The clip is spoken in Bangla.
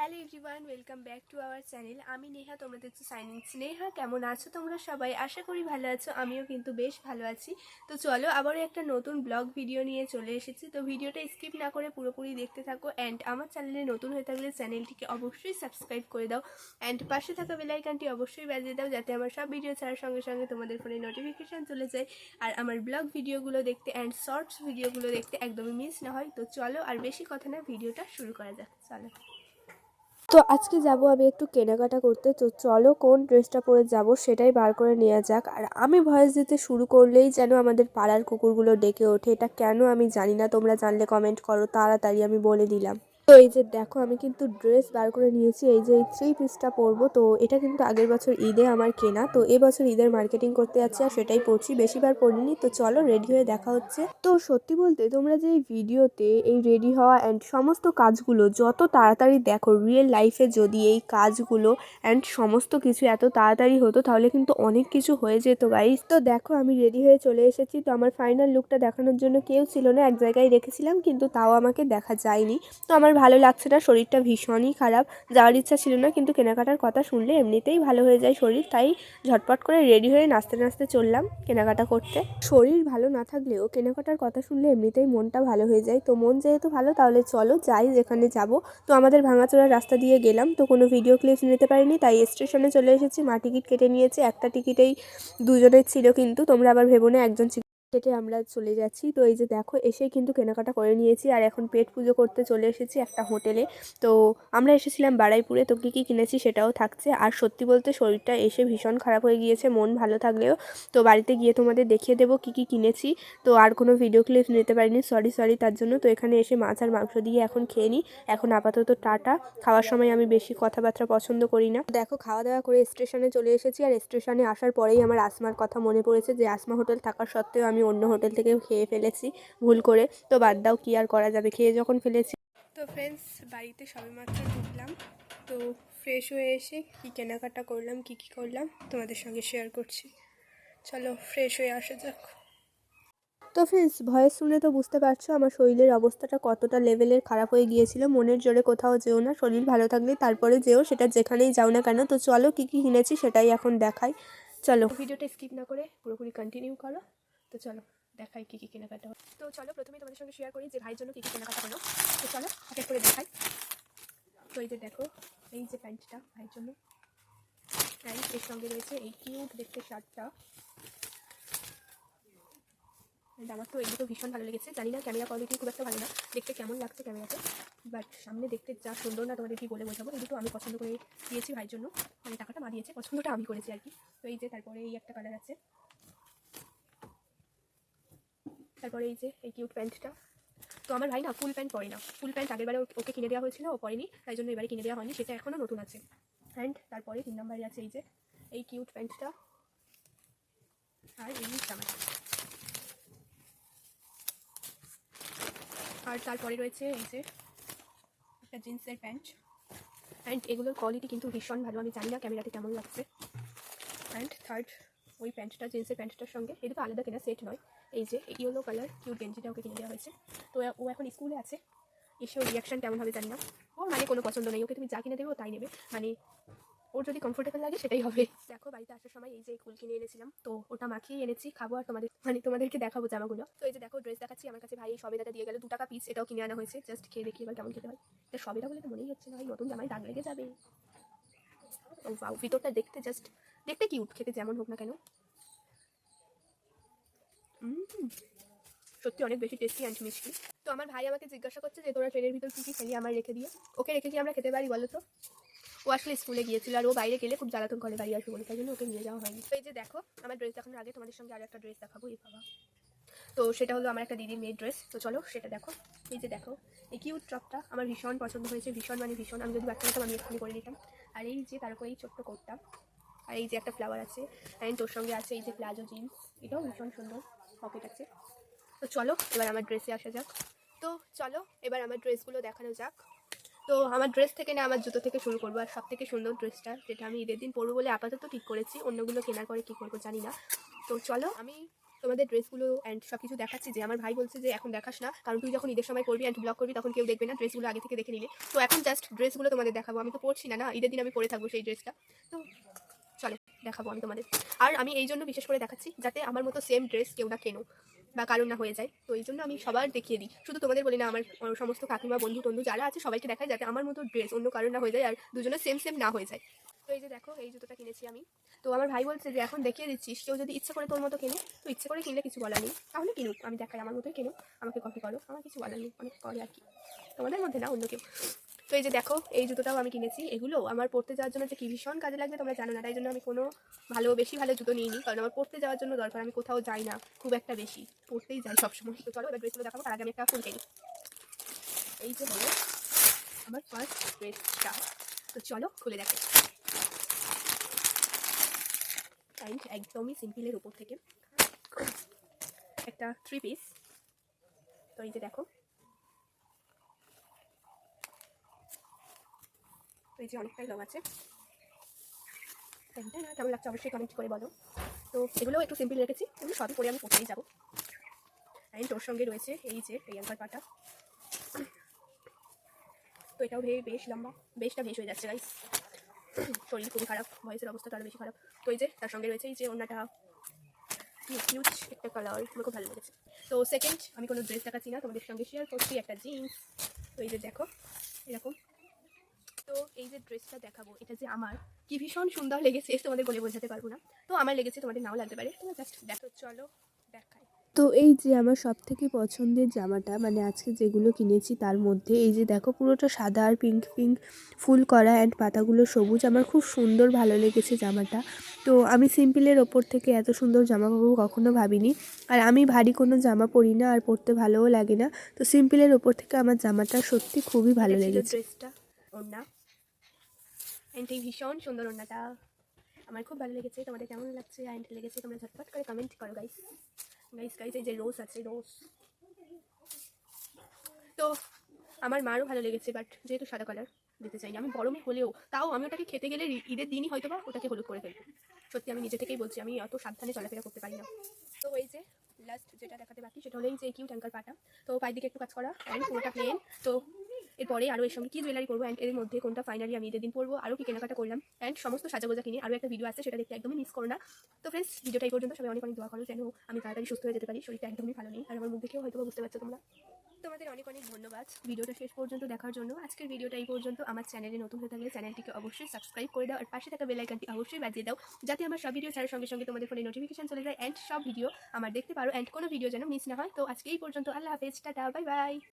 Hello everyone, welcome back to our channel. আমি নেহা, তোমরা দেখছো সাইনিং স্নেহা। কেমন আছো তোমরা সবাই? আশা করি ভালো আছো। আমিও কিন্তু বেশ ভালো আছি। তো চলো আবারও একটা নতুন ব্লগ ভিডিও নিয়ে চলে এসেছি। তো ভিডিওটা স্কিপ না করে পুরোপুরি দেখতে থাকো। অ্যান্ড আমার চ্যানেলে নতুন হয়ে থাকলে চ্যানেলটিকে অবশ্যই সাবস্ক্রাইব করে দাও। অ্যান্ড পাশে থাকা বেল আইকনটি অবশ্যই বাজিয়ে দাও, যাতে আমার সব ভিডিও ছাড়ার সঙ্গে সঙ্গে তোমাদের ফোনে নোটিফিকেশান চলে যায় আর আমার ব্লগ ভিডিওগুলো দেখতে অ্যান্ড শর্টস ভিডিওগুলো দেখতে একদমই মিস না হয়। তো চলো আর বেশি কথা না, ভিডিওটা শুরু করা যাক। চলো। তো আজকে যাব আমি একটু কেনাকাটা করতে। তো চলো কোন ড্রেসটা পরে যাব সেটাই বার করে নেওয়া যাক। আর আমি ভয়েস দিতে শুরু করলেই যেন আমাদের পাড়ার কুকুরগুলো ডেকে ওঠে। এটা কেন আমি জানি না, তোমরা জানলে কমেন্ট করো, তাড়াতাড়ি আমি বলে দিলাম। তো এই যে দেখো, আমি কিন্তু ড্রেস বার করে নিয়েছি। এই যে এই 3 পিসটা পরবো। তো এটা কিন্তু আগের বছর ঈদে আমার কেনা। তো এবছর ঈদের মার্কেটিং করতে যাচ্ছি আর সেটাই পরছি, বেশিবার পরিনি। তো চলো রেডি হয়ে দেখা হচ্ছে। তো সত্যি বলতে তোমরা যে এই ভিডিওতে এই রেডি হওয়া অ্যান্ড সমস্ত কাজগুলো যত তাড়াতাড়ি দেখো, রিয়েল লাইফে যদি এই কাজগুলো অ্যান্ড সমস্ত কিছু এত তাড়াতাড়ি হতো তাহলে কিন্তু অনেক কিছু হয়ে যেত গাইস। তো দেখো আমি রেডি হয়ে চলে এসেছি। তো আমার ফাইনাল লুকটা দেখানোর জন্য কেউ ছিল না, এক জায়গায় রেখেছিলাম কিন্তু তাও আমাকে দেখা যায়নি। তো আমার ভালো লাগছে না, শরীরটা ভীষণই খারাপ। যাওয়ার ইচ্ছা ছিল না, কিন্তু কেনাকাটার কথা শুনলে এমনিতেই ভালো হয়ে যায় শরীর, তাই ঝটপট করে রেডি হয়ে নাচতে নাচতে চললাম কেনাকাটা করতে। শরীর ভালো না থাকলেও কেনাকাটার কথা শুনলে এমনিতেই মনটা ভালো হয়ে যায়। তো মন যেহেতু ভালো, তাহলে চলো যাই যেখানে যাব। তো আমাদের ভাঙাচোরা রাস্তা দিয়ে গেলাম, তো কোনো ভিডিও ক্লিপস নিতে পারিনি, তাই স্টেশনে চলে এসেছি। মা টিকিট কেটে নিয়েছে, একটা টিকিটেই দুজনের ছিল, কিন্তু তোমরা আবার ভেবো না একজন কেটে আমরা চলে যাচ্ছি। তো এই যে দেখো, এসেই কিন্তু কেনাকাটা করে নিয়েছি আর এখন পেট পুজো করতে চলে এসেছি একটা হোটেলে। তো আমরা এসেছিলাম বারুইপুরে। তো কী কী কিনেছি সেটাও থাকছে। আর সত্যি বলতে শরীরটা এসে ভীষণ খারাপ হয়ে গিয়েছে, মন ভালো থাকলেও। তো বাড়িতে গিয়ে তোমাদের দেখিয়ে দেবো কী কী কিনেছি। তো আর কোনো ভিডিও ক্লিপ নিতে পারিনি, সরি তার জন্য। তো এখানে এসে মাছ আর মাংস দিয়ে এখন খেয়ে নিই। এখন আপাতত টাটা। খাওয়ার সময় আমি বেশি কথাবার্তা পছন্দ করি না। দেখো খাওয়া দাওয়া করে স্টেশনে চলে এসেছি আর স্টেশনে আসার পরেই আমার আসমার কথা মনে পড়েছে, যে আসমা হোটেল থাকার সত্ত্বেও আমি অন্য হোটেল থেকে খেয়ে ফেলেছি ভুল করে। তো বাদ দাও, কি আর করা যাবে, খেয়ে যখন ফেলেছি। তো ফ্রেন্ডস, বাড়িতে সবেমাত্র ঢুকলাম। তো ফ্রেশ হয়ে এসে কী কেনাকাটা করলাম, কী করলাম তোমাদের সঙ্গে শেয়ার করছি। চলো ফ্রেশ হয়ে আসা যাক। তো ফ্রেন্ডস, ভয়েস শুনে তো বুঝতে পারছো আমার শরীরের অবস্থাটা কতটা লেভেলের খারাপ হয়ে গিয়েছিল। মনের জোরে কোথাও যেও না, শরীর ভালো থাকলে তারপরে যেও, সেটা যেখানেই যাও না কেন। তো চলো কী কী কিনেছি সেটাই এখন দেখাই। চলো ভিডিওটা স্কিপ না করে পুরোপুরি কন্টিনিউ করো। তো চলো দেখাই কী কী কেনাকাটা। তো চলো প্রথমেই তোমাদের সঙ্গে শেয়ার করি যে ভাইয়ের জন্য কী কী কেনাকাটা হলো। তো চলো এক এক করে দেখাই। তো এই যে দেখো, এই যে প্যান্টটা ভাইয়ের জন্য, প্যান্ট এর সঙ্গে রয়েছে এই কিউট দেখতে শার্টটা। আমার তো এগুলো ভীষণ ভালো লেগেছে। জানি না ক্যামেরা কোয়ালিটি খুব একটা ভালো না, দেখতে কেমন লাগছে ক্যামেরাতে, বাট সামনে দেখতে যা সুন্দর না তোমাদের কি বলে বোঝাবো। এই দুটো আমি পছন্দ করে দিয়েছি ভাইয়ের জন্য, মানে টাকাটা মা দিয়েছে, পছন্দটা আমি করেছি আর কি। তো এই যে তারপরে এই একটা কালার আছে, তারপরে এই যে এই কিউট প্যান্টটা। তো আমার ভাই না ফুল প্যান্ট পরে না, ফুল প্যান্ট আগেরবারে ওকে কিনে দেওয়া হয়েছিল, ও পরেনি, তাই জন্য এবারে কিনে দেওয়া হয়নি, সেটা এখনও নতুন আছে। অ্যান্ড তারপরে 3 নম্বরে আছে এই যে এই কিউট প্যান্টটা আর এই জামাটা। আর তারপরে রয়েছে এই যে একটা জিন্সের প্যান্ট। অ্যান্ড এগুলোর কোয়ালিটি কিন্তু ভীষণ ভালো, আমি জানি না ক্যামেরাতে কেমন লাগছে। অ্যান্ড থার্ড ওই প্যান্টটা, জিন্সের প্যান্টটার সঙ্গে, এটা তো আলাদা কেনা, সেট নয়। এই যে ইয়েলো কালার কিউট গেঞ্জিটা ওকে কিনে দেওয়া হয়েছে। তো ও এখন স্কুলে আছে, এসে ওর রিয়াকশান কেমন হবে জানি না। ওর মানে কোনো পছন্দ নেই, ওকে তুমি যা কিনে দেবো তাই নেবে, মানে ওর যদি কমফোর্টেবল লাগে সেটাই হবে। দেখো বাড়িতে আসার সময় এই যে কুল কিনে এনেছিলাম, তো ওটা মাখিয়ে এনেছি, খাবো আর তোমাদেরকে দেখাবো জামাগুলো। তো এই যে দেখো ড্রেস দেখাচ্ছি, আমার কাছে ভাই এই সবেদাটা দিয়ে গেল 2 টাকা পিস, এটাও কিনে আনা হয়েছে, জাস্ট খেয়ে দেখি এবার কেমন খেতে হয়। এটা সবেদা বলে তো মনেই হচ্ছে না ভাই নতুন জামাই দাগ লেগে যাবে। ও বাউ, ভিতরটা দেখতে জাস্ট দেখতে কিউট, খেতে যেমন হোক না কেন সত্যি অনেক বেশি টেস্টি অ্যান্ড মিষ্টি। তো আমার ভাই আমাকে জিজ্ঞাসা করছে যে তোরা ট্রেনের ভিতর কী কী খেলি আমার রেখে দিয়ে, ওকে রেখে কি আমরা খেতে পারি বলো তো? ও আসলে স্কুলে গিয়েছিল আর ও বাইরে গেলে খুব জ্বালাতন করে বাড়ি আসবে বলে, তাই জন্য ওকে নিয়ে যাওয়া হয়নি। তো এই যে দেখো আমার ড্রেস দেখানোর আগে তোমাদের সঙ্গে আরও একটা ড্রেস দেখাবো, এই বাবা। তো সেটা হলো আমার একটা দিদির মেয়ের ড্রেস। তো চলো সেটা দেখো। এই যে দেখো এই কিউট টপটা আমার ভীষণ পছন্দ হয়েছে, ভীষণ মানে ভীষণ। আমি যদি বাচ্চা হতাম আমি এক্ষুনি করে নিতাম। আর এই যে তারপর এই ছোট্ট কোটটা, আর এই যে একটা ফ্লাওয়ার আছে, অ্যান্ড তোর সঙ্গে আছে এই যে প্লাজো জিন্স, এটাও ভীষণ সুন্দর, পকেট আছে। তো চলো এবার আমার ড্রেসে আসা যাক। তো চলো এবার আমার ড্রেসগুলো দেখানো যাক। তো আমার ড্রেস থেকে না, আমার জুতো থেকে শুরু করবো। আর সব থেকে সুন্দর ড্রেসটা, যেটা আমি ঈদের দিন পরবো বলে আপাতত ঠিক করেছি, অন্যগুলো কেনার পরে কী করবো জানি না। তো চলো আমি তোমাদের ড্রেসগুলো অ্যান্ড সব কিছু দেখাচ্ছি। যে আমার ভাই বলছে যে এখন দেখাস না, কারণ তুই যখন ঈদের সময় করবি অ্যান্ড ব্লগ করবি তখন কেউ দেখবে না, ড্রেসগুলো আগে থেকে দেখে নিলে। তো এখন জাস্ট ড্রেসগুলো তোমাদের দেখাবো। আমি তো পরছি না, ঈদের দিন আমি পরে থাকবো সেই ড্রেসটা। তো চলো দেখাবো আমি তোমাদের। আর আমি এই জন্য বিশেষ করে দেখাচ্ছি যাতে আমার মতো সেম ড্রেস কেউ না কেনো বা কারণ না হয়ে যায়। তো এই জন্য আমি সবার দেখিয়ে দিই, শুধু তোমাদের বলি না, আমার সমস্ত কাকিমা বন্ধু টন্ধু যারা আছে সবাইকে দেখায় যাতে আমার মতো ড্রেস অন্য কারণ না হয়ে যায় আর দুজনে সেম সেম না হয়ে যায়। তো এই যে দেখো এই জুতোটা কিনেছি আমি। তো আমার ভাই বলছে যে এখন দেখিয়ে দিচ্ছিস, কেউ যদি ইচ্ছে করে তোর মতো কেনে তো ইচ্ছে করে কিনলে কিছু বলার নেই, তাহলে কিনুক, আমি দেখাই আমার মতোই কেনো, আমাকে কপি করো, আমার কিছু বলার নেই, অনেক করে আর কি, তোমাদের মধ্যে না অন্য কেউ। তো এই যে দেখো এই জুতোটাও আমি কিনেছি। এগুলো আমার পড়তে যাওয়ার জন্য যে কি ভীষণ কাজে লাগবে তোমরা জানো না, তাই জন্য আমি কোনো বেশি ভালো জুতো নিইনি, কারণ আমার পড়তে যাওয়ার জন্য দরকার। আমি কোথাও যাই না খুব একটা বেশি, পড়তেই যাই সবসময়। তো চলো এবার ড্রেসগুলো দেখাবো, তার আগে আমি একটা ফুল কিনি। এই যে হলো আমার ফার্স্ট ড্রেসটা, তো চলো খুলে দেখো। একদমই সিম্পলের উপর থেকে একটা 3 পিস। তো এই যে দেখো, এই যে অনেকটাই লং আছে। প্যান্টটা না কেমন লাগছে অবশ্যই কমেন্ট করে বলো। তো এগুলো একটু সিম্পল রেখেছি, এগুলো সবই পরে আমি পড়তেই যাবো। অ্যান্ড ওর সঙ্গে রয়েছে এই যে এই অ্যাঙ্কার পাটা। তো এটাও বেশ লম্বা, বেশটা বেশ হয়ে যাচ্ছে গাইস, শরীর খুবই খারাপ, ভয়েসের অবস্থাটা আরও বেশি খারাপ। তো এই যে তার সঙ্গে রয়েছে এই যে ওড়নাটা, কিউট একটা কালার, আমার খুব ভালো লেগেছে। তো সেকেন্ড আমি কোনো ড্রেস দেখাচ্ছি না, তোমাদের সঙ্গে শেয়ার করছি একটা জিন্স। তো এই যে দেখো এরকম। তো এই যে ড্রেসটা দেখাবো, এটা যে আমার কি ভীষণ সুন্দর লেগেছে তোমাদের বলে বোঝাতে পারবো না। তো আমার লেগেছে, তোমাদের নাও লাগতে পারে, তোমরা জাস্ট দেখো। চলো দেখাই। তো এই যে আমার সবথেকে পছন্দের জামাটা, মানে আজকে যেগুলো কিনেছি তার মধ্যে এই যে দেখো পুরোটা সাদা আর পিঙ্ক পিঙ্ক ফুল করা অ্যান্ড পাতাগুলো সবুজ, আমার খুব সুন্দর ভালো লেগেছে জামাটা। তো আমি সিম্পলের ওপর থেকে এত সুন্দর জামা পাবো কখনো ভাবিনি। আর আমি ভারী কোনো জামা পরি না আর পরতে ভালোও লাগে না, তো সিম্পলের ওপর থেকে আমার জামাটা সত্যি খুবই ভালো লেগেছে। ড্রেসটা ওড়না, অ্যান্ড এই ভীষণ সুন্দর ওড়নাটা আমার খুব ভালো লেগেছে। তোমাদের কেমন লাগছে অ্যান্ড লেগেছে তোমরা ঝটপট করে কমেন্ট করো গাইস। এই যে রোজ আছে, রোজ। তো আমার মারও ভালো লেগেছে, বাট যেহেতু সাদা কালার দিতে চাইনি আমি, গরমে হলেও তাও আমি ওটাকে খেতে গেলে ঈদের দিনই হয়তো বা ওটাকে হলুদ করে ফেলবো। সত্যি আমি নিজে থেকেই বলছি, আমি অত সাবধানে চলাফেরা করতে পারি না। তো এই যে লাস্ট যেটা দেখাতে বাকি সেটা হলো এই যে কিউট অ্যাঙ্কার পাটা। তো পায়ের দিকে একটু কাজ করা অ্যান্ড পুরোটা প্লেন। তো এরপরে আরও এর সঙ্গে কী জুয়েলারি করবো অ্যান্ড এর মধ্যে কোনটা ফাইনালি আমি ঈদের দিন পরবো, আরও কি কেনাকাটা করলাম অ্যান্ড সমস্ত সাজাগোজা কিনে আরও একটা ভিডিও আছে, সেটা দেখতে একদমই মিস করো না। তো ফ্রেন্ডস ভিডিওটা এই পর্যন্ত, সবাই অনেক অনেক দোয়া করো যেন আমি তাড়াতাড়ি সুস্থ হয়ে যেতে পারি, শরীরটা একদমই ভালো নেই আর আমার মুখ দেখেও হয়তো বুঝতে পারছো তোমরা। তোমাদের অনেক অনেক ধন্যবাদ ভিডিওটা শেষ পর্যন্ত দেখার জন্য। আজকের ভিডিওটা এই পর্যন্ত। আমার চ্যানেলে নতুন হয়ে থাকলে চ্যানেলটিকে অবশ্যই সাবস্ক্রাইব করে দাও আর পাশে থাকা বেল আইকনটি অবশ্যই বাজিয়ে দাও, যাতে আমার সব ভিডিও ছাড়ার সঙ্গে সঙ্গে তোমাদের ফোনে নোটিফিকেশন চলে যায় অ্যান্ড সব ভিডিও আমার দেখতে পারো অ্যান্ড কোনো ভিডিও যেন মিস না হয়। তো আজকে এই পর্যন্ত, আল্লাহ হাফেজ, টাটা, বাই বাই।